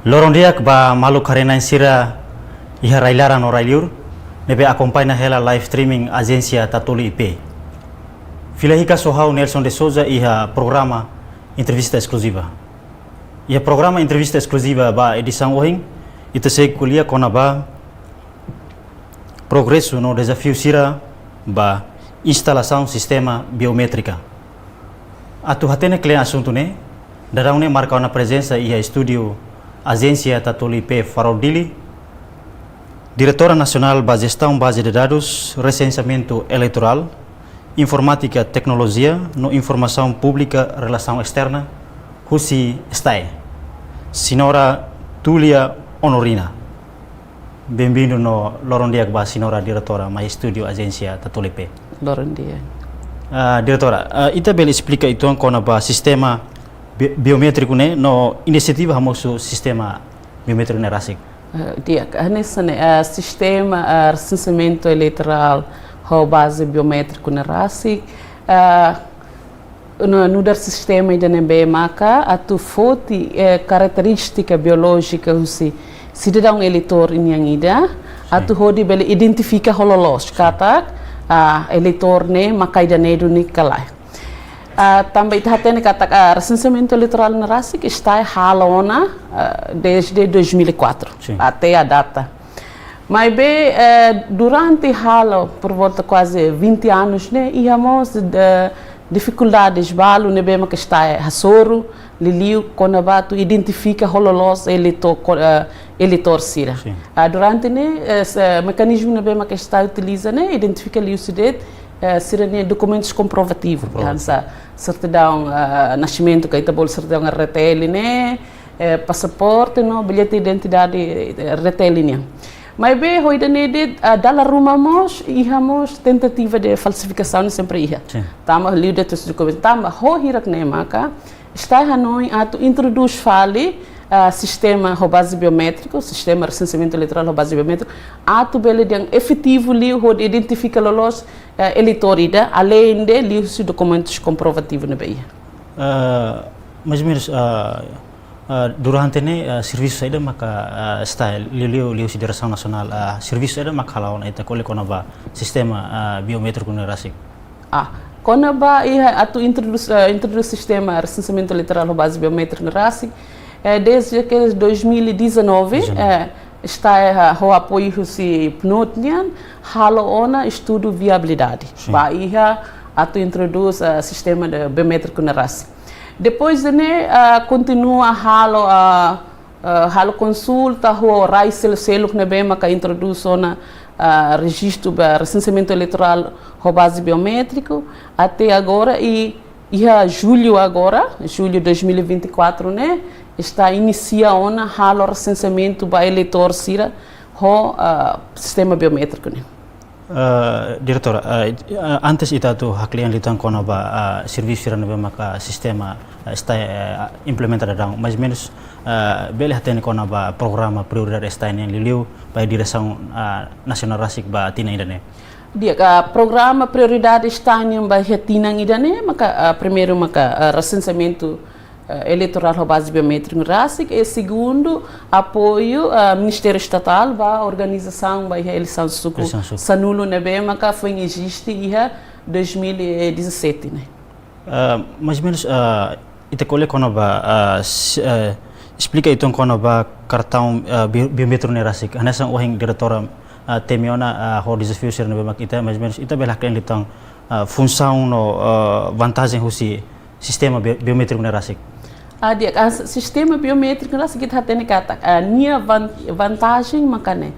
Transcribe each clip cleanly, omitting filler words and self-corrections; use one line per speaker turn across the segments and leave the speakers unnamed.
Lorondiak ba malu karena sira iha railaran o railiur nebe acompanha hela live streaming agência Tatoli IP. Filahika sohau Nelson de Souza iha programa entrevista exclusiva. Iha programa entrevista exclusiva ba edição ohing ita sei kuliah kona ba progresso no desafio sira ba instalação sistema biométrica. Atu hatene klien assunto ne daraune marca na presença iha estúdio Agência Tatoli IP Faraudili, Diretora Nacional da Gestão Base de Dados, Recenseamento Eleitoral, Informática e Tecnologia, no Informação Pública, Relação Externa, Husi Stai. Senhora Túlia Honorina. Bem-vindo no Lorondiak ba senhora diretora, mais estúdio Agência Tatoli IP.
Lorondiak.
Diretora, Itabel explica então como o sistema biométrico né no iniciativa hamosu sistema biométrico ne rasik
dia nesse sistema recenseamento eleitoral ho base biométrico ne rasik no dar sistema ida ne be maka atu foti característica biológica husi cidadão eleitor yang ida atu hodi bele identifica hololos kata eleitor ne maka ida ne do ni kalai. Também tem que recenseamento eleitoral na RASIC está halona desde 2004 até a data. Mas bem, durante halo por volta quase 20 anos, né, íamos dificuldades balo ne bem que está hasoro liliu quando bato identifica hololos eleitor sira. Durante né mecanismo ne bem que está utiliza né identifica liu sidet sirene documentos comprovativos, certidão nascimento, que é certidão RTL, né, passaporte, no bilhete de identidade RTL, né. Mas bem, hoje nede dala rumamos e hamos tentativa de falsificação sempre ia. Tama liu de tus documentos, tama ho hirak ne maka está hanoi atu introduz fale sistema base biométrico, sistema recenseamento eleitoral base biométrico, atu bele yang efetivo liu ho identifica los eleitores além de liu os documentos comprovativos na Bahia.
Mais ou menos durante ne serviço saída maka está liu si direção nacional serviço saída maka lawan ita kole kona ba sistema biométrico na rasik.
Kona ba ia atu introduz sistema recenseamento eleitoral base biométrico na rasik desde que 2019 está o apoio se PNUD halo ona estudo viabilidade. Bahia atu introduz sistema de biométrico na RASIC. Depois né continua halo consulta o raisel selo que bem que introduz ona registro para recenseamento eleitoral o base biométrico até agora e julho 2024 né está iniciando o recenseamento para eleitor sira o sistema biométrico né.
Diretora, antes ita tu haklian litan kono ba serviço sira nebe maka sistema está implementado dalam mais menos bele hatene kono ba programa prioridade está em liliu para direção nasional rasik ba tina indane.
Dia programa prioridade está em ba tina indane maka primeiro maka recenseamento eleitoral ao base biométrico RASIC e segundo apoio Ministério Estatal ba organização ba eleição suco sanulo nebe maka foi existe ia 2017 né.
Mais ou menos ite kole kono ba explica então kono ba cartão biométrico ne RASIC hanasa ohing diretora temiona ho desafio ser nebe mak ita mais ou menos ita belak klen litang função no vantagem husi sistema biométrico ne RASIC.
Sistema biométrico nós kita hatene kata nia vantagem makane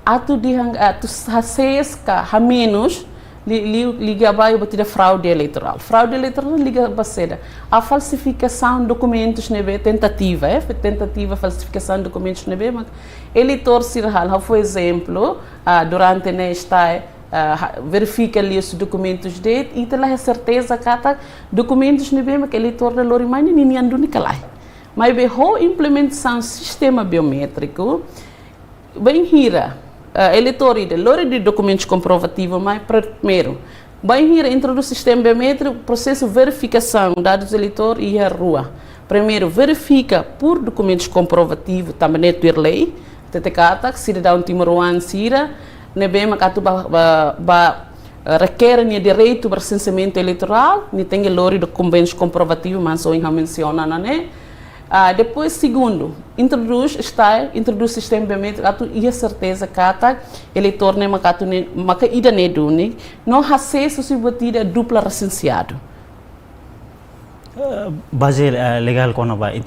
atu dihang atu hases ka menos liga vai batida fraude eleitoral liga baseda a falsificação de documentos nebe tentativa falsificação de documentos nebe mak eleitor sirhal foi exemplo durante nesta verifica ali os documentos dele e tem a certeza que documentos não bem que eleitor da Lorimani nem ando nem calai. Mas bem a implementação do sistema biométrico bem hira eleitor de lori de documentos comprovativos mas primeiro bem hira introduz o sistema biométrico processo verificação dados eleitor e a rua primeiro verifica por documentos comprovativos também é a lei, que cidadão timoruan sira, bem que tu requer o direito para recenseamento eleitoral, nem tem o documentos comprovativos, mas só menciona, né? Depois, segundo, introduz o sistema biométrico, tu ia certeza que a eleitor nem maca ida ne duni, não acesso se batida dupla recenseado.
Base legal quando vai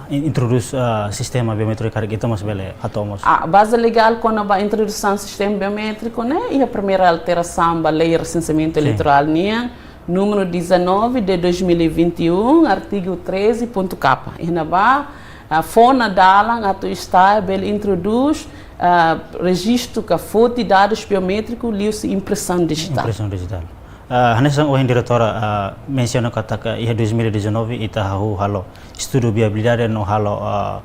introduz sistema biométrico que kita mas bele atomos.
A base legal quando vai introdução do sistema biométrico, né? E a primeira alteração da lei de recenseamento eleitoral, né? Número 19 de 2021, artigo 13.k. E na a fona dalang atu está ele introduz registro que foto e dados biométricos liu-se impressão digital.
Impressão digital. Hanesang o diretora menciona kata ka ia 2019 ita halo estudo viabilidade no halo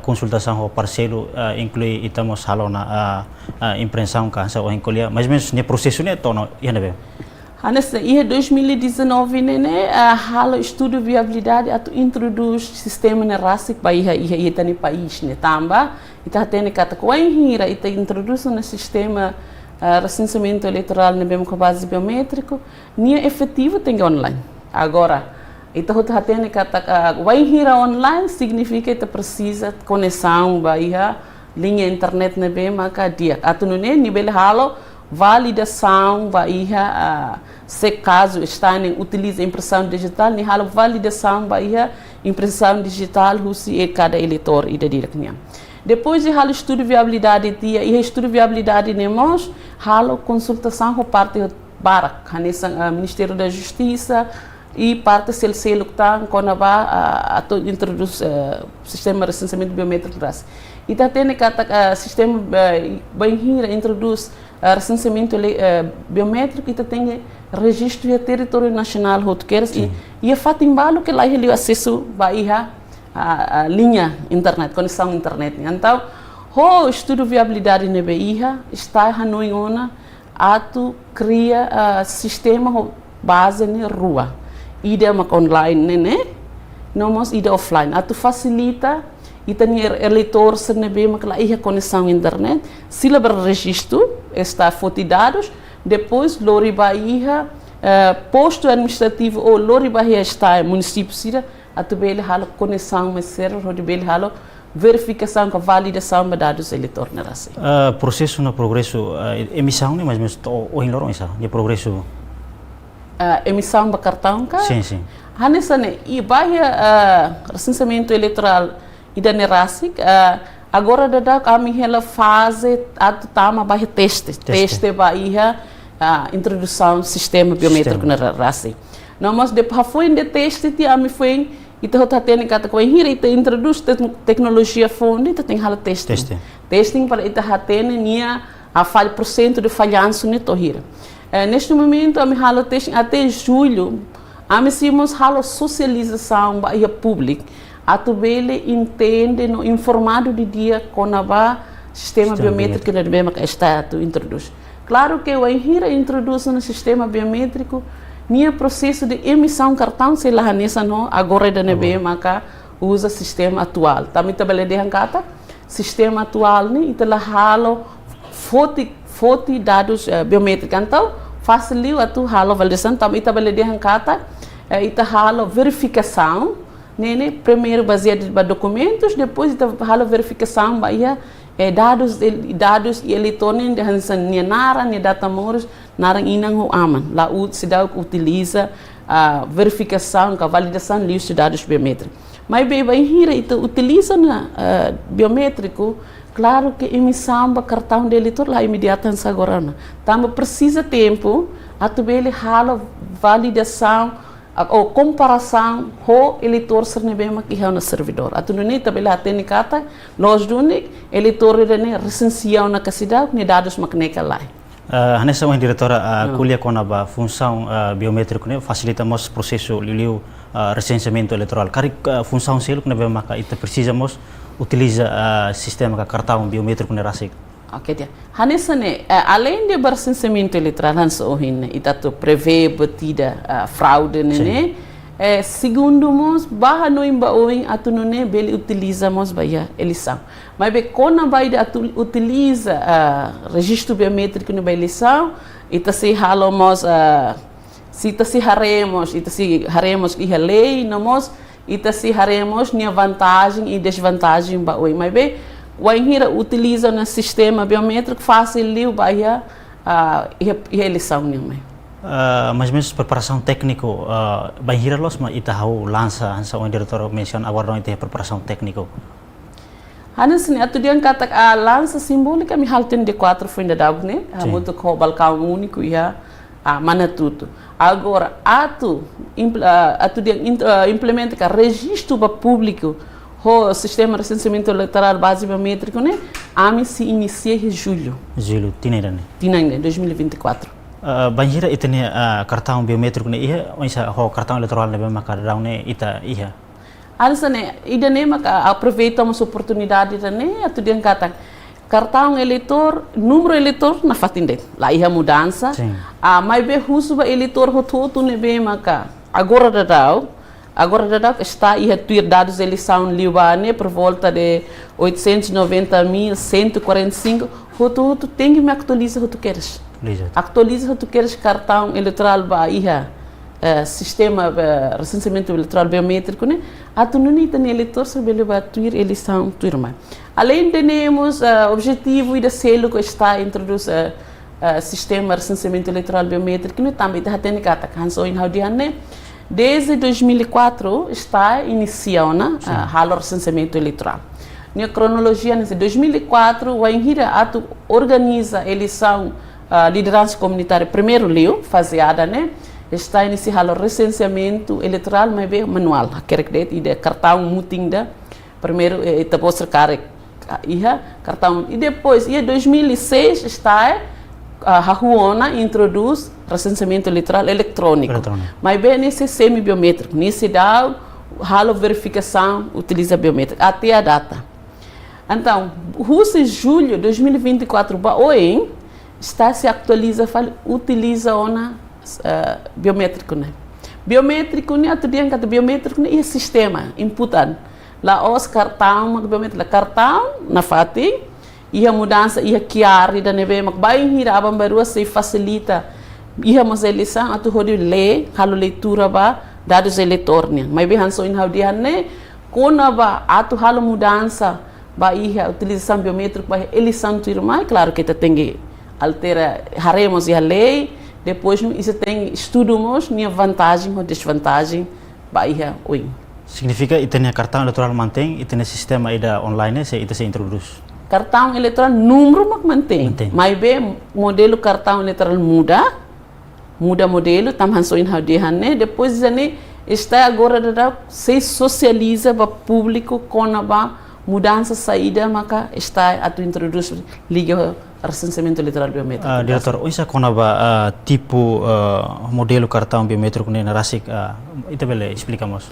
consultação ho parcelo inclui itamos halo na impressão ka sa o encolha mas mesmo ne processo ne tono ia nebe.
Nessa ia 2019 né halo estudo viabilidade atu introduz sistema ne RASIC para ia tani país ne tamba ita tene kata ko hira ita introduz no sistema recenseamento eleitoral na mesma base biométrico nem efetivo tem online agora então o tem que vai ir online significa que precisa de conexão vai linha internet na mesma dia atu no nível halo validação vai se caso está em utiliza impressão digital nem halo validação vai impressão digital se é cada eleitor e da direção. Depois de halo estudo de viabilidade e estudo de viabilidade nemos halo consultação com parte barak nesse Ministério da Justiça e parte selo que está quando vai introduz sistema de recenseamento biométrico Brasil. E tá tendo que sistema bem introduz recenseamento biométrico e tá tem registro de território nacional rotuqueiros e é fato embalo que lá ele acesso vai a linha internet, conexão internet. Então, o estudo de viabilidade na BIA está no Iona, atu cria sistema base na rua. Ida online, né? Não ida offline. Atu facilita e tem eleitor se na BIA que lá ia conexão internet. Se lá registro está foto e dados, depois lori Bahia posto administrativo ou lori Bahia está município sira atu bele halo conexão mas server de bele halo verificação com validação de dados eleitorais na raça.
Processo no progresso emissão né mas mesmo o em isso de progresso
emissão de cartão ka
sim
hanessa né e Bahia recenseamento eleitoral e da Nerasic agora da a minha fase atu tama Bahia teste Bahia introdução do sistema biométrico na raça. Não mas depois foi de teste ti a mi foi então está tendo que com hira e introduz tecnologia fundo então tem hala testing para ita hatene nia a % de falhança ne tohira neste momento a mi hala testing até julho a mi simos hala socialização para público a tu bele entende no informado de dia com a sistema biométrico na mesma que está tu introduz claro que o hira introduz no sistema biométrico Nia processo de emissão cartão se lá nessa não agora da nebe maka usa sistema atual. Também tabela de hankata sistema atual né então lá halo foto dados biométricos então facilita a tu halo validação também tabela de hankata ita halo verificação né primeiro baseado em documentos depois ita halo verificação bahia dados e eletrônicos de hansan nia nara nia data moros narang inang ho aman lá o cidadão utiliza a verificação a validação de dados biométricos mas bem hira itu utiliza na biométrico claro que emissão do cartão de eleitor lá imediatamente agora também precisa tempo a tu bele hala validação ou comparação com eleitor ser bem que é no servidor a tu não nem também lá tem kata nós dunik eleitor ne recensião na cidade ne dados makneka lá
Hanessa o diretora kuliah com a função biométrica né facilitamos processo liu recenseamento eleitoral cari função selo que neve maka ita precisamos utiliza sistema cartão biométrico na RASIC.
Ok dia. Hanessa né além de recenseamento eleitoral hansa o hin ita tu prevê batida fraude né Segundo mos, barra no imbaoin, atu não é bele utilizamos baia eleição. Mas bem, quando vai utiliza registro biométrico na eleição, ita se halamos, se ita se haremos que a lei, nós ita se haremos nia vantagem e desvantagem baoin. Mas bem, o ainda utiliza no sistema biométrico fácil liu baia eleição nem.
Mas mesmo preparação técnico, bem hiralos, mas ita hau lança, hansa o diretor menciona agora não ita preparação técnico.
Hanas ni atu dia kata lança simbólica mi halten de 4 foi da dag né, muito com balcão único ia mana tudo. Agora atu dia implementa que registro para público o sistema de recenseamento eleitoral base biométrico né, se inicia em julho.
Julho, tinha
2024.
Banjira itu ni cartão biométrico ni ia, onsa ho cartão eleitoral ni bema cartão ni ita ia.
Alsa ne ida ne maka aproveitamos oportunidade da ne atu dia kata cartão eleitor, número eleitor na fatinde. Lá ia mudança. Mas be husu ba eleitor hototo ne bema ka agora da está ia ter dados de eleição liubane por volta de 890.145. Hototo tem que me atualizar o que queres. Actualiza o que queres cartão eleitoral bahia sistema recenseamento eleitoral biométrico né atu não tem eleitor sobre ele vai ter eleição turma além temos objetivo e da selo que está introduz sistema recenseamento eleitoral biométrico né também está tendo kata kanso in haudian né desde 2004 está iniciando halo recenseamento eleitoral na cronologia nesse 2004 o ainda atu organiza eleição liderança comunitária primeiro leu faseada né está iniciando o recenseamento eleitoral mas bem manual quer que de cartão mutinda primeiro está posto cartão e depois em 2006 está a Ruona introduz recenseamento eleitoral eletrônico mas bem nesse semi biométrico nesse dá halo verificação utiliza biométrico até a data então em julho de 2024 hoje está se atualiza utiliza ona biométrico né biométrico né atu dia kata biométrico né sistema inputan lá os cartão biométrico cartão na fati ia mudança ia kiar da neve mak vai hira abam baru se facilita ia mas eleição atu hodi le halo leitura ba dados eleitor né mas bem hanso in haudian né kona ba atu halo mudança ba ia utilização biométrico ba eleição turma claro que tem altera haremos a lei depois isso tem estudamos minha vantagem ou desvantagem bahia oi
significa itu cartão eleitoral mantém e tem sistema ida online se itu se introduz
cartão eleitoral número mantém mas bem modelo cartão eleitoral muda modelo também só em né depois né está agora se socializa para público com a mudança saída maka está a introduz liga recenseamento eleitoral biométrico.
Diretor, onsa konaba tipo modelo cartão biométrico na Rasik itu boleh explicamos.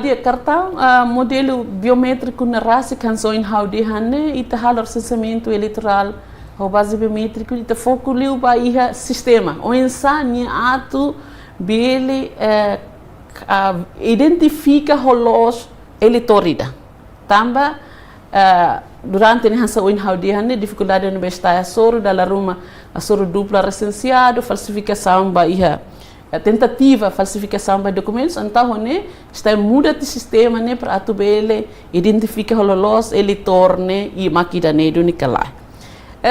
Dia cartão modelo biométrico na Rasik hanso in haudihanne ita hal recenseamento eleitoral o base biométrico ita foco liu ba iha sistema. Onsa ni atu bele identifica holos eleitorida. Tamba durante a nossa inaudição, dificuldade no bestar a soro da ruma, a soro dupla recenseado, falsificação bahia, tentativa falsificação de documentos, então né está muda de sistema né para atu bele identifica os eleitor né e maquida né do nicolai.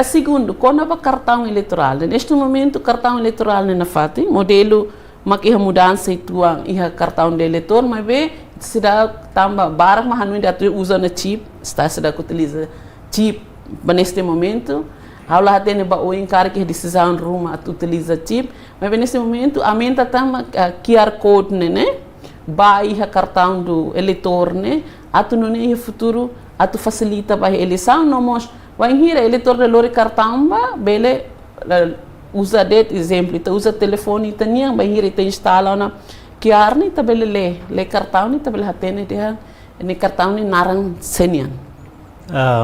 Segundo, quando a cartão eleitoral, neste momento cartão eleitoral na fati modelo maquia mudança e tua cartão de eleitor, mas bem se dá tamba barang mahanu da tu usa na chip está se dá que utiliza chip neste momento aula tem ba o encargo de decisão ruma utiliza chip mas neste momento aumenta tamba QR code né ba iha cartão do eleitor né atu no né futuro atu facilita ba eleição nomos vai hira eleitor de lori cartão ba bele usa det exemplo usa telefone tania ba hira te instala na QR ni tabele le cartão ni tabele hatene dia ni cartão ni narang senian.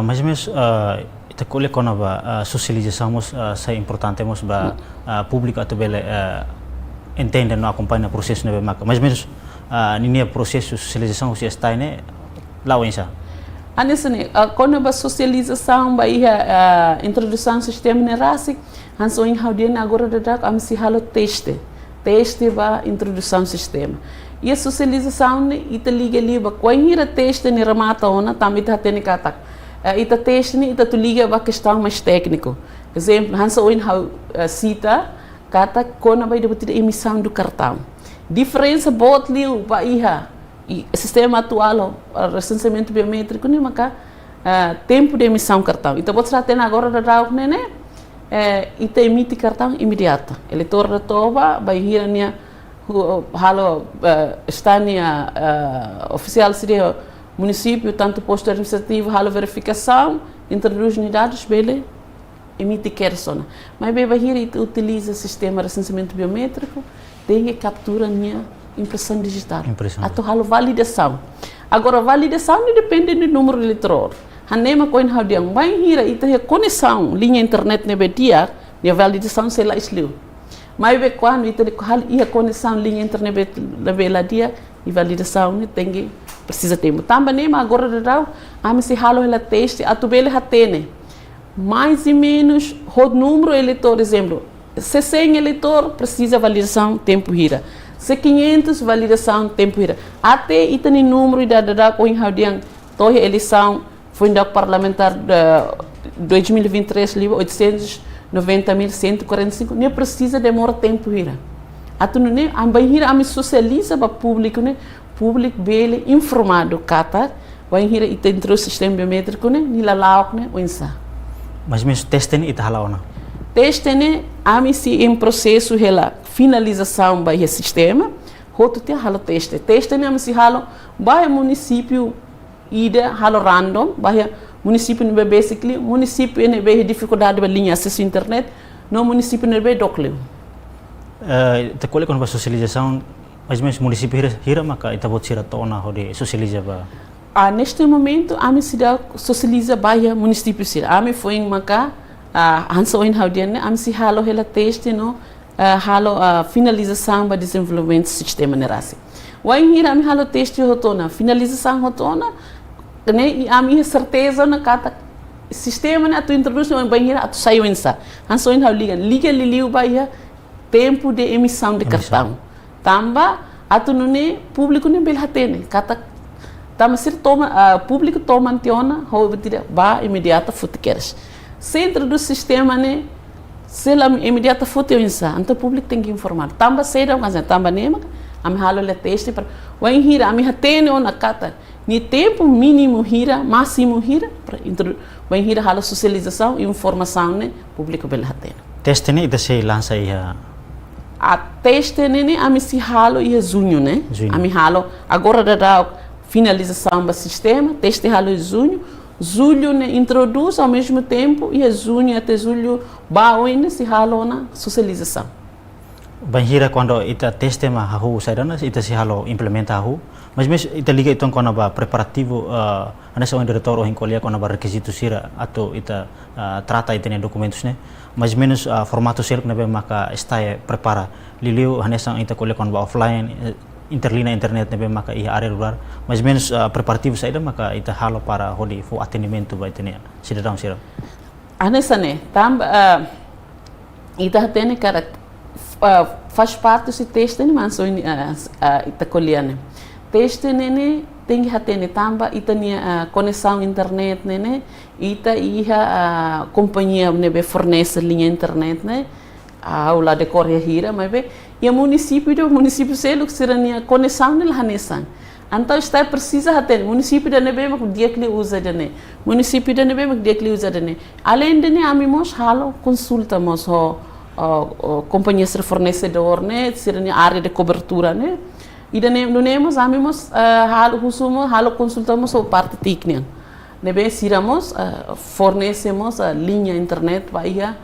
Mas ita kole kona ba socializamos sa importante ba público atau bele entende no acompanha processo nebe maka. Mas ninia processo socialização se está né lá o insa.
Anisane, quando a socialização vai a introdução do sistema nerasi, han so in haudien agora da am si halo teste ba introdução do sistema. E a socialização ne ita liga liba quando teste ne ramata ona também tá tendo katak. Ita teste ne ita tu liga ba questão mais técnico. Exemplo, han so in cita kata quando vai debater emissão do cartão. Diferença bot liu ba iha e sistema atual o recenseamento biométrico nem maka tempo de emissão cartão. Então pode estar tendo agora da rau né ita emite cartão imediato. Eleitor da toba vai ir nia halo estania oficial seria município tanto posto administrativo halo verificação introduz unidades bele emite persona. Mas bem vai ir utiliza sistema recenseamento biométrico tem que captura nia impressão digital. Atau halo validação. Agora validação não depende do número de eleitor. Hanema coin haudiang vai hira ita conexão linha internet ne bedia, ne validação se lá isliu. Mas be quando ita hal ia conexão linha internet ne bela dia e validação ne tem precisa tempo. Tamba nema agora de rau, am se halo ela teste atu bele hatene. Mais e menos o número eleitor, exemplo, 100 eleitor precisa validação tempo hira. Se 500 validação tempo ira. Até itani número da coin haudiang tohe eleição foi da parlamentar de 2023 livre 890.145 nem precisa demora tempo ira. Atu ne ambai hira am socializa ba público ne público bele informado kata vai hira ita intro sistema biométrico ne nila laok ne oinsa.
Mas mesmo teste ita halaona.
Teste ne ami si em processo hela finalização do sistema, outro tem halo teste. Teste nem se halo, vai município ida halo random, vai município não basically município não vai dificuldade de linha acesso à internet, no município não vai docleu.
Te colhe com a socialização, mas mesmo município hira maka ita bot sira tona hode socializa ba.
Neste momento a minha cidade socializa vai município sira. A minha foi em maka hanso in haudien a minha halo hela teste no halo finalização do desenvolvimento do sistema nerasi. Vai hira mi halo teste hotona, finalização hotona, né? E a minha certeza na kata sistema na tu introduz no vai hira tu saiu insa. Hanso in liga liliu vai tempo de emissão de cartão. Tamba atu nune público nem bel hatene kata tama sir toma público toma antiona ho betida ba imediata futikeres. Centro do sistema né se lá imediata foto insa, então o público tem que informar. Tamba cedo, mas tamba nema, a minha halo le teste para vai hira, a minha tene na cata, ni tempo mínimo hira, máximo hira para vai hira halo socialização e informação né, público bela hatene.
Teste ne ita se lança ia
a teste ne a mi si halo ia junho né, a mi halo agora da finalização do sistema, teste halo junho. Julho né, introduz ao mesmo tempo e junho até julho baoina se halo na socialização.
Banhira quando ita teste ma hahu saidana ita se halo implementa hahu, mas mesmo ita liga itu quando ba preparativo anessa o diretor o hincolia quando ba requisito sira atau ita trata ita ne documentos ne, mas menos formato selk ne maka está prepara liliu anessa ita colia quando ba offline interlina internet nebe maka ia área rural, mas menos preparativo saída maka ita halo para hodi fo atendimento vai ter cidadão sira.
Anessa né, tam ita tem cara faz parte do teste ne manso ita coliane. Teste ne tem que ter tamba ita nia conexão internet ne ita ia companhia nebe fornece linha internet ne aula de Coreia hira, mas bem e o município selo que será a conexão de Hanessan. Então está precisa ter município da nebe mak dia que usa dane. Município da nebe mak dia que usa dane. Além de ne amimos halo consultamos o companhias fornecedor né, será a área de cobertura né. E dane nemos amimos halo consumo halo consultamos o parte técnica. Nebe siramos fornecemos a linha internet para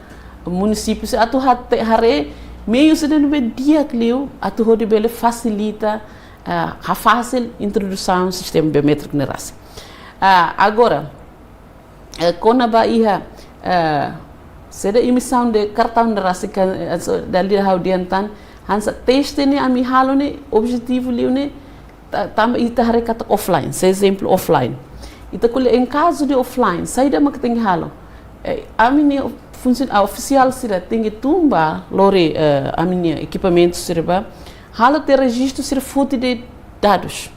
o município se atu hare meio se deve dia que atu hode bele facilita a fácil introdução do sistema biométrico na raça. Agora quando a Bahia se da emissão de cartão de raça da lira haudiantan hansa teste ne ami halo ne objetivo liu ne tama ita hari kata offline, se exemplo offline. Ita kule em caso de offline, saída mak tem halo. A minha a oficial sira tem tumba lore a minha equipamento sirba, halo ter registro sir fonte de dados.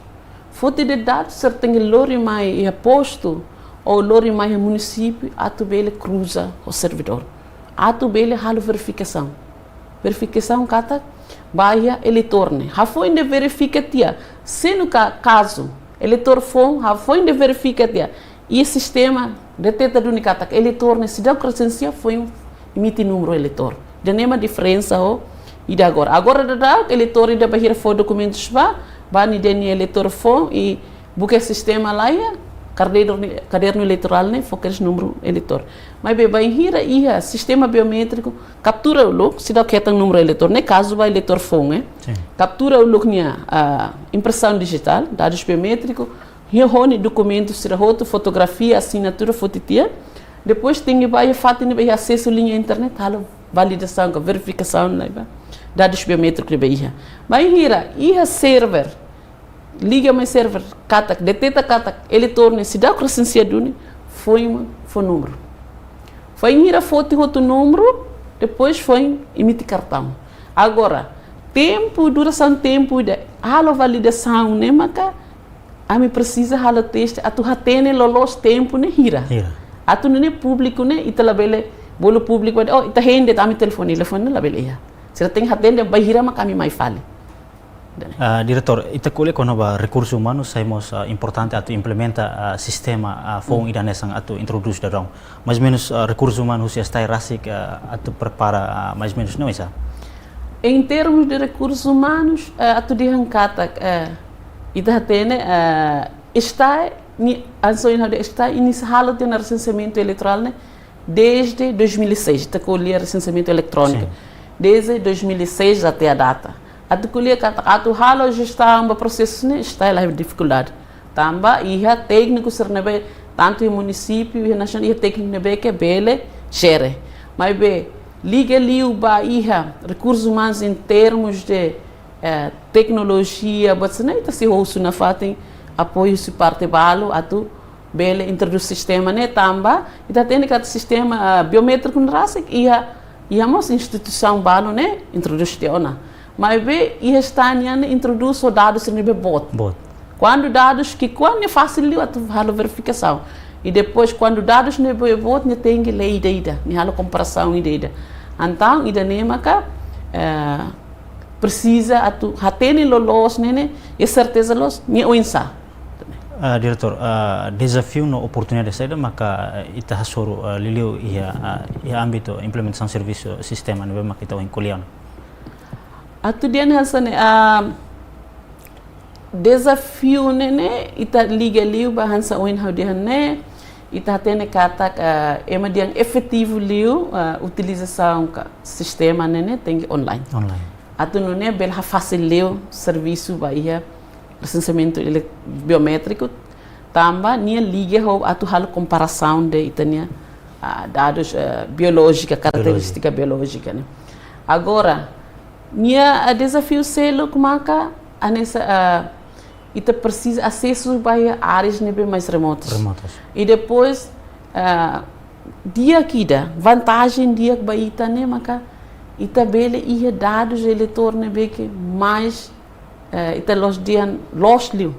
Fonte de dados sir tem lore mai e posto ou lore mai município, atu bele cruza o servidor. Atu bele halo verificação. Verificação kata baia eleitor ne. Ha foi de verifica tia. Se no caso eleitor foi, ha foi de verifica tia. E sistema detecta do nikata eleitor ne se dá presença foi emite número eleitor. De nenhuma diferença o e de agora. Agora da eleitor e da bahia foi documentos ba ni de eleitor foi e buque sistema lá ia caderno eleitoral né foca número eleitor. Mas bem vai hira ia sistema biométrico captura o look se dá que tem número eleitor né caso vai eleitor for né captura o look nia a impressão digital dados biométricos reúne documentos se roto fotografia assinatura fotitia depois tem vai fato ne vai acesso linha internet halo validação verificação né dados biométricos de bahia vai hira ia server liga mais server katak detecta katak eleitor ne se dá presença do foi número foi ir foto outro número depois foi emitir cartão agora tempo duração tempo de halo validação né maca a me precisa halo teste atu hatene lolos tempo ne hira atu ne público né itala bele bolo público oh ita hende tami telefone la bele ya se tem hatene bahira maca mi mai fale.
Diretor, ita kule kono ba recursos humanos saimos importante atu implementa sistema fong idanesang atu introduce darong. Mais menos recursos humanos ya está rasik atu prepara mais menos não isa.
Em termos de recursos humanos, atu dihankata ita tene está ni ansoina de está iniciado de recenseamento eleitoral né desde 2006, ta colher recenseamento eletrônico. Desde 2006 até a data. Atu kuliah kata atu halo gestão ba processo ne está lá dificuldade tamba ia técnico sernebe tanto em município e nacional ia técnico nebe que bele gere mas be liga liu ba ia recursos humanos em termos de tecnologia mas não está se ouço na fatem apoio se parte balo atu bele introduz sistema ne tamba ita tem que sistema biométrico na raça ia mos instituição balo ne introduz teona mas bem, e está introduz os dados no bot. Quando dados que quando é fácil a verificação e depois quando dados no bot ne tem que ler ida, ne halo comparação ida. Então ida nema ka precisa atu hatene lolos nene e certeza los ne oinsa.
Diretor, desafio no oportunidade saída maka ita hasoro liliu ia âmbito implementação serviço sistema no maka ita encolhiano.
Atu dia nessa desafio né ita liga liu bahansa oin how dia né ita tene kata ema dia efetivo liu utilização sistema né tem online atu no né bel ha fácil liu serviço bahia recenseamento biométrico tamba nia liga how atu hal comparação de itania dados biológica característica biológica né agora minha desafio selo kumaka anessa ita precisa acesso para áreas nebe mais remotas e depois dia kida vantagem dia que baita né maka ita bele ia dados eleitor nebe que mais ita los dian los liu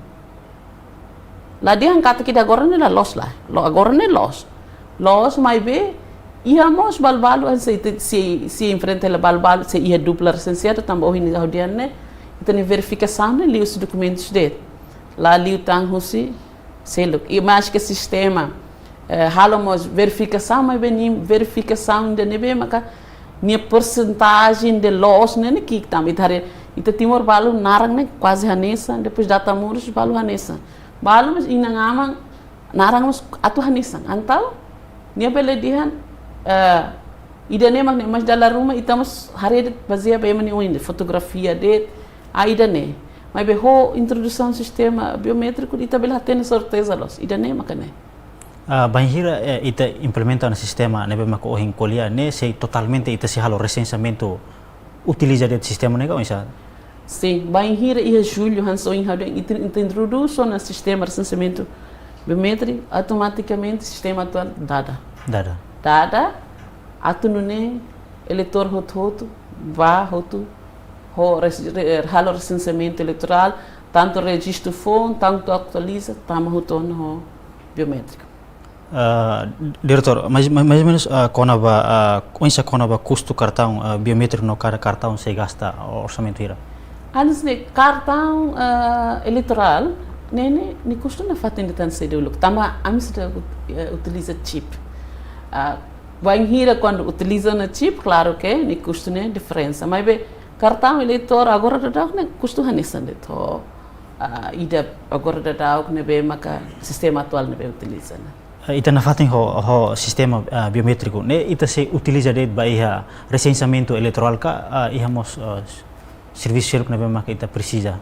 lá dian kata kida agora ne la los lá agora ne los mais be íamos balbalo se enfrenta a balbalo se ia dupla licenciado também hoje na audiência né então verificação né li os documentos dele lá li o tanto se selo e mais que sistema halamos verificação mas bem verificação de nebe maka minha porcentagem de loss né que também ita timor balo narang né quase hanesa depois data muros balo hanesa balo mas inangama narang mas atu hanesa então nia bele dihan ida ne mas dalam rumah itamos hari bazia bem mani oin fotografia de ida ne mas be ho introdução sistema biométrico ita bela tem certeza los ida ne makane
banhira ita implementa no sistema ne be mako ohin kolia ne se totalmente ita se halo recenseamento utiliza de sistema ne ka isa
Sim, vai em e julho, Hanson introduz no sistema de recenseamento biométrico, automaticamente o sistema atual dada, atunune eleitor roto, vá roto, o recenseamento eleitoral, tanto registro phone, tanto atualiza, tamo roto no biométrico.
Diretor, mais ou menos quando custo cartão biométrico no cada cartão se gasta orçamento ira?
Antes de cartão eleitoral, nem custo na fato ainda tanto cedo look. Tama amista utiliza chip. Vai ira quando utiliza na chip, claro que nem custo nem diferença. Mas bem cartão eleitor agora dá nem custo hanesan de to. Ida agora dá que nebe maka sistema atual nebe utiliza.
Ita na fatin ho sistema biométrico ne ita se utiliza de baia recenseamento eleitoral ka ihamos serviço que nebe maka ita precisa.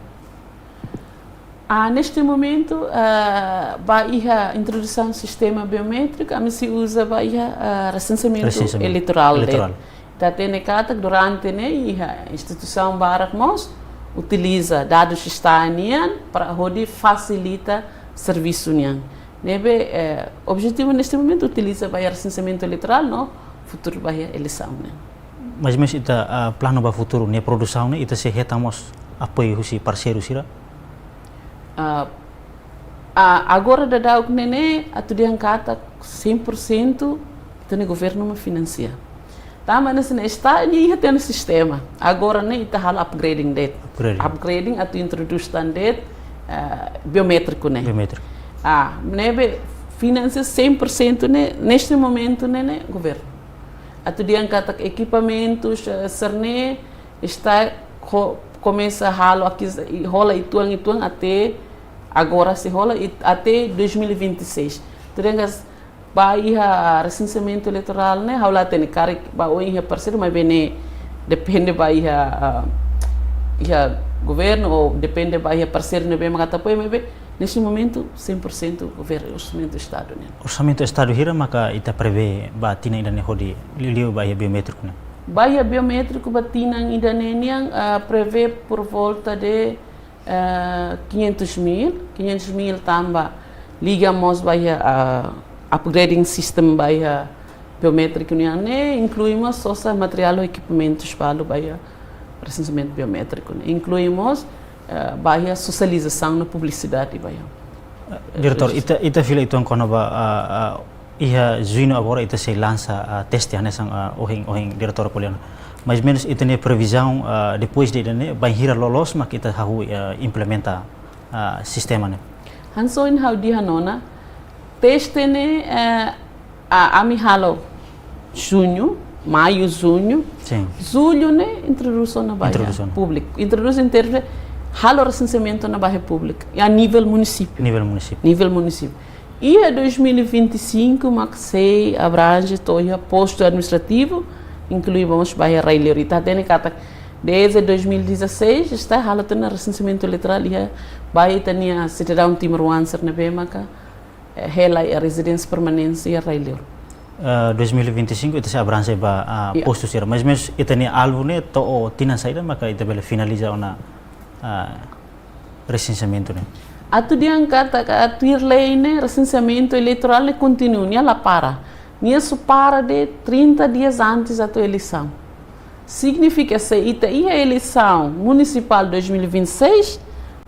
Neste momento, a introdução do sistema biométrico, a se usa a recenseamento eleitoral. Está tendo que durante a instituição Baracmos utiliza dados que estão para facilitar o serviço. O objetivo neste momento utiliza o recenseamento eleitoral no futuro da eleição.
Mas ita plano para futuro ne produção ita se retamos apoio os parceiros ira.
Agora da o nene atudian kata 100% do governo me financia. Tá, mas nesse está e tem no sistema. Agora nem está hal upgrading det. Upgrading atu introduz standard biométrico né.
Biométrico.
Nebe financia 100% neste momento né governo. Atudian kata equipamentos cerne está começa a ralo aqui rola ituang até agora se rola até 2026. Terengas vai a recenseamento eleitoral né rola tem cara vai o parceiro mas bem depende vai a governo ou depende vai a parceiro né bem magata apoio mas neste momento 100% governo orçamento do estado né.
Orçamento do estado hira maka ita prevê batina ainda ne hodi liu vai biométrico né.
Baia biométrico batinang idaneniang prevê por volta de 500 mil tamba ligamos baia upgrading system baia biométrico ne incluímos só material ou equipamentos para baia recenseamento biométrico né. Incluímos baia socialização na publicidade baia.
Diretor, ita fila itu kono ba ia junho agora ita se lança teste anesang ohing diretor poliana. Mas menos ita ne previsão depois de ne vai hira lolos mak ita hahu implementa sistema ne.
Hanso in how di hanona teste ne ami halo junho, maio, junho.
Sim.
Julho ne introdução na baia público. Introdução interve halo recenseamento na baia pública a nível município. Nível município. E a 2025, Maxei abrange todo o posto administrativo, incluímos Bahia Railway. Desde 2016, está relatando o recenseamento eleitoral e a Bahia tinha cidadão timuruanser na Bemaca, ela a residência permanente e a Railway.
2025 itu se abrange ba posto sira, mas mesmo itu ne alvo ne to o tina saída maka itu bela finaliza ona recenseamento ne.
Atu diang kata atuir lei ne recenseamento eleitoral ne continua nia la para. Nia supara de 30 dias antes da tua eleição. Significa se ita ia eleição municipal 2026,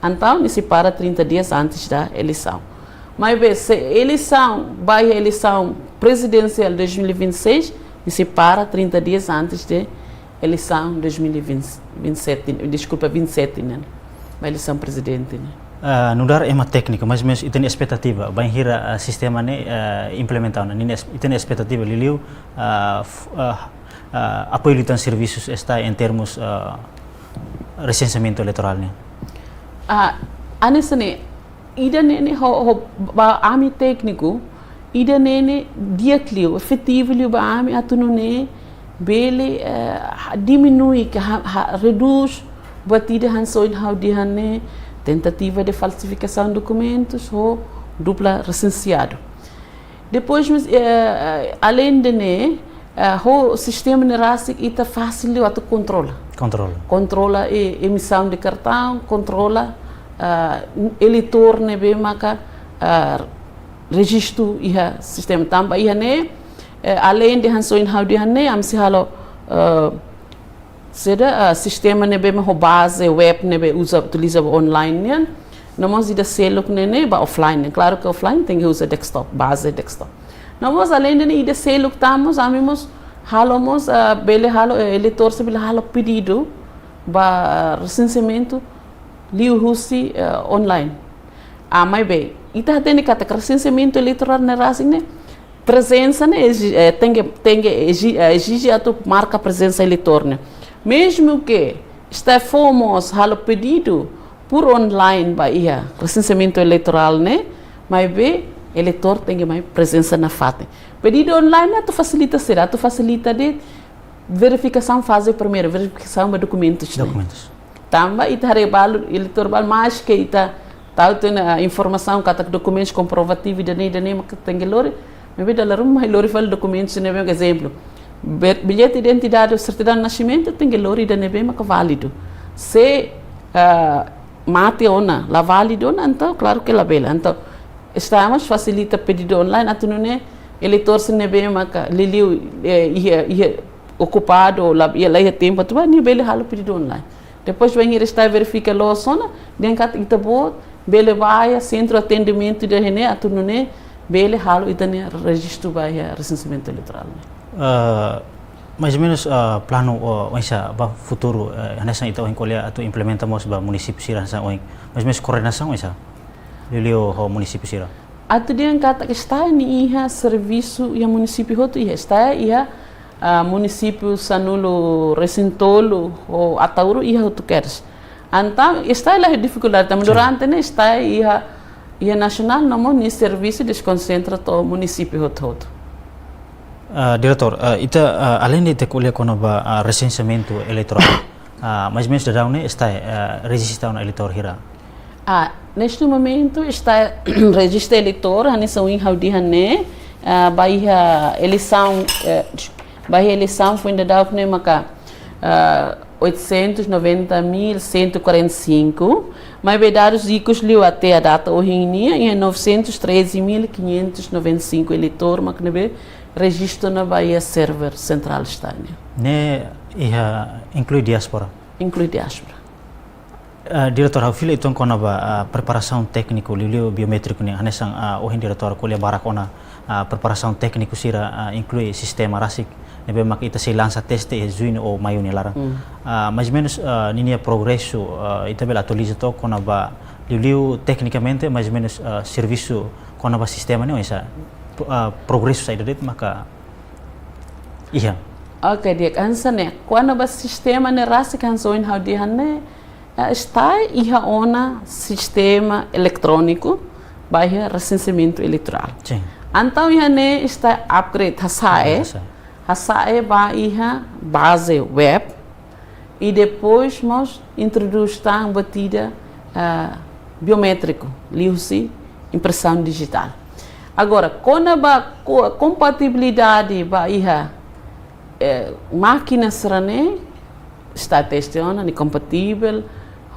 então se para 30 dias antes da eleição. Mas bem, se eleição vai a eleição presidencial 2026, se para 30 dias antes da eleição 2027, desculpa, 27, né? A eleição presidente, né?
Nudar é uma técnica, mas mesmo tem expectativa. Bem hira sistema ne implementado, ne tem expectativa liliu apoio litan serviços está em termos recenseamento eleitoral ne. Anesane
ida nene ba ami técnico ida nene dia clio efetivo liu ba ami atunune bele diminui que reduz batida hansoin how di hanne tentativa de falsificação de documentos ou dupla recenseado. Depois, além de o sistema nerástic está fácil de controlar.
Controla
a emissão de cartão, controla eleitor nebe maka registro iha sistema tamba iha ne além de hansoin haudi hane am si halo sistema nebe ma base web nebe utiliza online nian namos ida seluk nene ba offline claro que offline tem que usar desktop base desktop namos além de ida seluk tamos amimos halomos bele halo eleitor se bele halo pedido ba recenseamento liu husi online mai bem ita tem que ter recenseamento eleitoral na Racing né presença né tem que exige a tu marca presença eleitor né mesmo que está fomos halo pedido por online ba ia recenseamento eleitoral né mas bem eleitor tem que mais presença na FAT pedido online tu facilita de verificação fase primeiro verificação de documentos também ita rebalo eleitor bal mais que ita tahu tu na informação kata documentos comprovativos de nem mas tem que lori mas bem dalam rumah lori file documentos né bem exemplo bilhete de identidade ou certidão de nascimento tem que lori de nebe mas válido se mate ona la válido então claro que la bela então estamos facilita pedido online atune eleitor se nebe mas liliu ia ocupado ou lá ia tempo tu vai nível halo pedido online depois vem ir estar verifica lo sona denkat ita bo bele vai centro atendimento de rene atune bele halo itane registro vai recenseamento eleitoral
mais ou menos plano onsa ba futuro nessa então encolher atu implementamos ba município sira sa mais ou menos coordenação onsa lilio ho município sira
atu dia kata que está ni iha serviço ia município hotu ia está ia município sanulo recintolo ou atauro ia hotu queres então está lá dificuldade também durante né está ia nacional não ni serviço desconcentra to município hotu
diretor além de ter colher com o recenseamento eleitoral mais ou menos da onde está registrado no eleitor hira
neste momento está registro eleitor a nessa wing how dihane bahia eleição foi ainda dá né maca 890.145 mas dados ricos liu até a data hoje em 913.595 eleitor mas que registro na Bahia Server Central Estânia.
Ne inclui diaspora?
Inclui diaspora.
Diretor, how feel itong kona ba preparação técnico lilio biométrico ni hanesang ohin diretor kulia barak ona preparação técnico sira inclui sistema RASIC nebe makita si lança teste e juin o maio ni larang. Mais ou menos ninia progresso itabel atualiza to kona ba lilio tecnicamente mais ou menos serviço kona ba sistema ni isa progresso sai dito maka iya
okay dia kansa ne quando ba sistema ne RASIC kanso in how di hanne está iha ona sistema eletrônico bahia recenseamento eleitoral então iha ne está upgrade hasae ba iha base web e depois nós introduzimos batida biométrico liu-se impressão digital. Agora, quando a compatibilidade ba iha máquina serane está testando ni compatível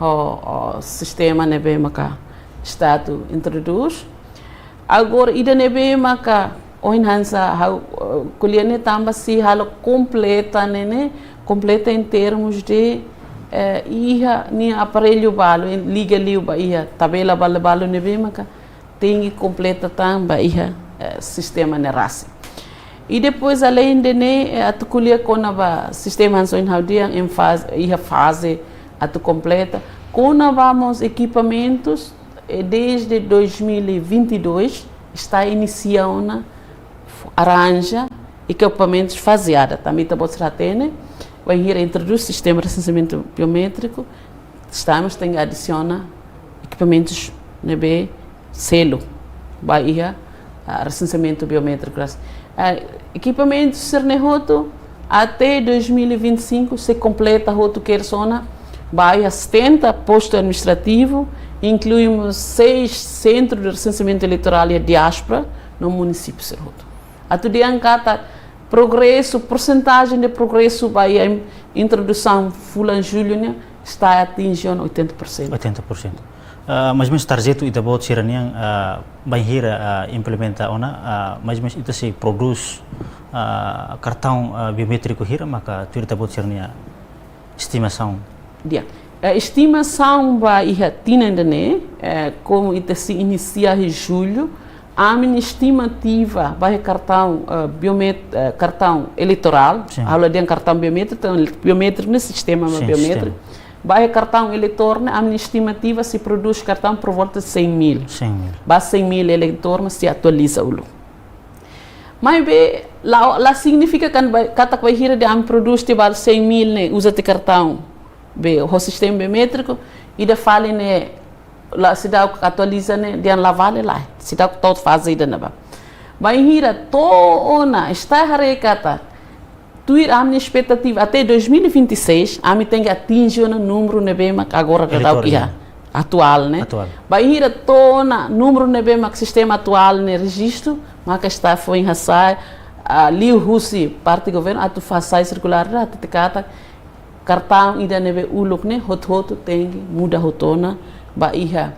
o sistema nebe maka estado introduz agora ida nebe maka oin hansa kuliane tamba si halo completa nene completa em termos de iha ni aparelho balo liga liu ba iha tabela balo nebe maka tem completa tamba iha sistema ne RASIC e depois além de ne atuculia com o sistema hansoin haudia em fase atu completa com vamos equipamentos desde 2022 está iniciando arranja equipamentos faseada também tá botar tene vai ir introduzir sistema de recenseamento biométrico estamos tem adiciona equipamentos nebe selo bahia recenseamento biométrico equipamento sernehoto até 2025 se completa hoto quersona bahia 70 posto administrativo incluímos 6 centros de recenseamento eleitoral e diáspora no município serhoto atu diangkata progresso, porcentagem de progresso vai a introdução fulan julho né, está atingindo 80%.
80%. Mas mesmo tarjeto ita bot siraniang banhira implementa ona mas mesmo ita se produz cartão biométrico hira maka tu ita bot sirania estimação.
Dia. A estimação vai tina ainda né, como ita se inicia em julho, a minha estimativa vai cartão cartão eleitoral, aula de cartão biométrico no sistema biométrico. Vai cartão eleitor, a minha estimativa se produz cartão por volta de 100 mil.
100 mil.
Vai 100 mil eleitor, se atualiza o mas bem, lá significa que cada vai ir de produz de 100 mil, né, usa de cartão, bem, o sistema biométrico, e de fala, né, lá se dá atualiza, né, de lá vale lá, se dá todo faz ainda, né, vai ir toda, está recata. A minha expectativa até 2026, a minha tem que atingir o número que agora já atual, né? Vai ir a toda número que sistema atual no registro, mas que está foi enraçar ali o Rússia parte do governo, a tu faz circular, a tu cartão ainda neve o look né, hot tem muda rotona, vai ir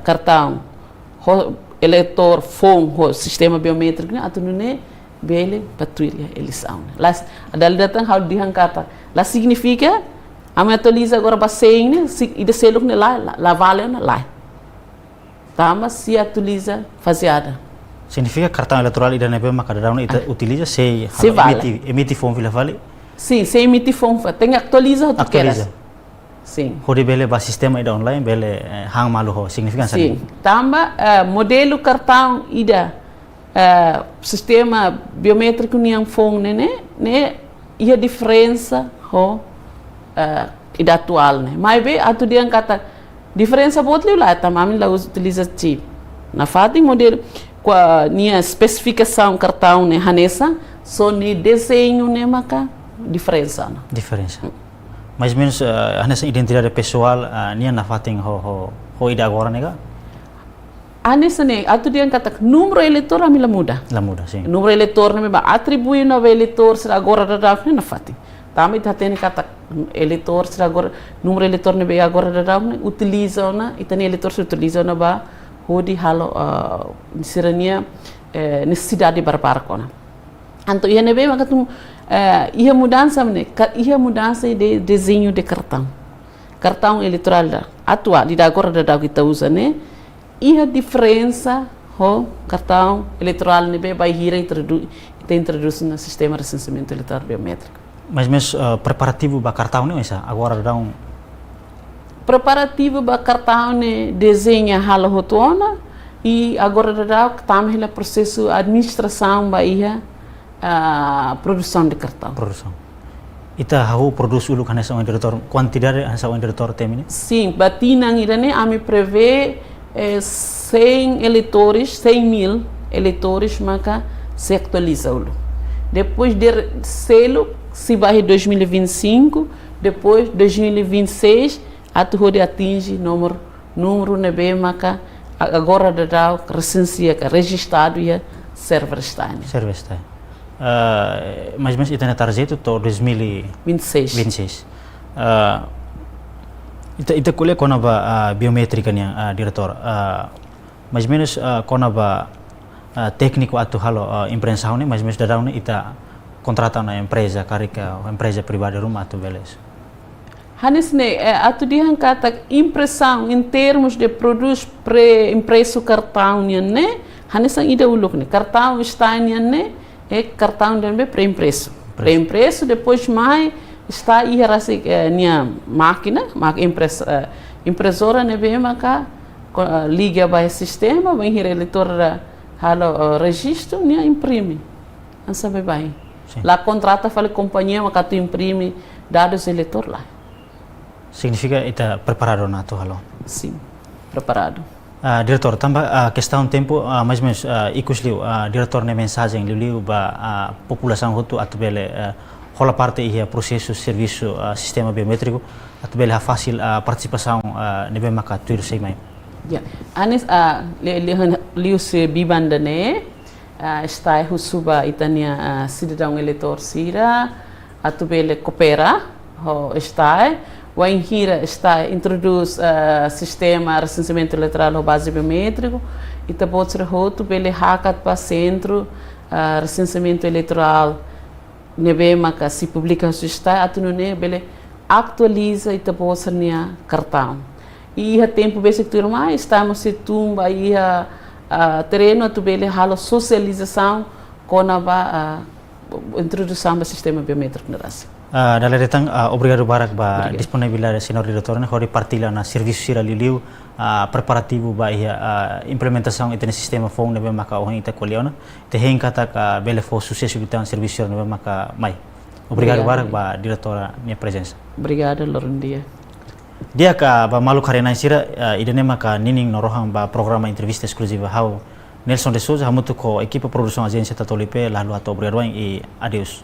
cartão eleitor phone sistema biométrico né, a tu não bele patrulia eleição. Lá a datang how dihangkata. Lá significa a me atualiza agora basing né, e de selo né lá vale né lá. Tá, mas se atualiza faseada.
Significa cartão eleitoral ida nebe maka daun ita utiliza se
vale.
emite phone vila vale.
Sim, se emite phone tem atualiza tu queres. Sim.
Hode bele ba sistema ida online bele hang malu ho significa
sim. Sim. Tamba modelo cartão ida sistema biométrico niang phone né e a diferença ho ida atual né mas bem atu dia kata diferença bot lá tamam lá utiliza chip na fating modelo com a minha especificação cartão né hanesa só ni desenho né maka diferença mais menos hanesa identidade pessoal nia na fating ho ida agora nega. Anessa né, atu dia kata número eleitor a mila muda. La muda, sim. Número eleitor né ba atribui no eleitor será agora da né na fati. Também tá tendo kata eleitor será agora número eleitor né be agora da né utiliza na e tani eleitor se utiliza na ba hodi halo sirania necessidade barbar kona. Anto ia nebe maka tu ia mudança né, ia mudança de desenho de cartão eleitoral da atual de agora da kita usa né. E a diferença o cartão eleitoral ne vai ir introduz no sistema de recenseamento eleitoral biométrico. Mas preparativo para cartão não é essa agora dá preparativo para cartão ne desenha hala rotona e agora dá também o processo administração vai produção de cartão. Produção. Ita hau produz ulu kana sa diretor quantidade sa diretor temine? Sim, batinang irane ami prevê 100 eleitores, 100 mil eleitores, maka se atualiza o depois de selo, se vai em 2025, depois 2026, a tu atinge número nebe maka agora da recensia registrado e server está. Server está. Mas isso é tarjeta to 2026. Ita kuliah kona ba biométrica niya diretor mais menos kona ba técnico atu halo imprensa ne mais menos dadau ne ita contrata na empresa karika empresa privada rumah atu beles hanis ne atu dihan kata impressão em termos de produtos pré-impresso cartão ne hanis ang ida uluk ne cartão está ne cartão de pré-impresso depois mais está aí a minha máquina impressora ne bem maka liga para o sistema vem ir eleitor halo registro ne imprime ansa bem lá contrata fala companhia maka tu imprime dados eleitor lá significa ita preparado na tu halo sim preparado diretor tambah questão tempo mais menos ikusliu diretor ne mensagem liu ba população hutu atbele rola parte e processo serviço sistema biométrico atbele ha fácil participação nebe maka tuir sei mai ya anis liu se bibanda ne está husuba itania cidadão eleitor sira atu bele coopera ho está Wain hira está introduz sistema recenseamento eleitoral ao base biométrico e também se roto bele hakat para centro recenseamento eleitoral nebema que se publica o está atu não bele atualiza e também se nia cartão e a tempo bem se turma estamos se tumba aí a terreno atu bele halo socialização com a introdução do sistema biométrico na raça.
Dalam datang obrigado barak ba disponibilidade senhor diretor né hori partilha na serviço sira liliu preparativo ba implementação itene sistema phone nebe maka ohing ita koliona te heng kata ka bele fo sucesso bitan serviço nebe maka mai obrigado barak ba diretora minha presença.
Obrigada Lorendia.
Dia ka ba malu karena sira idene maka nining norohang ba programa entrevista exclusiva how Nelson de Souza hamutu ko equipa produção agência Tatolipe lalu atau obrigado e adeus.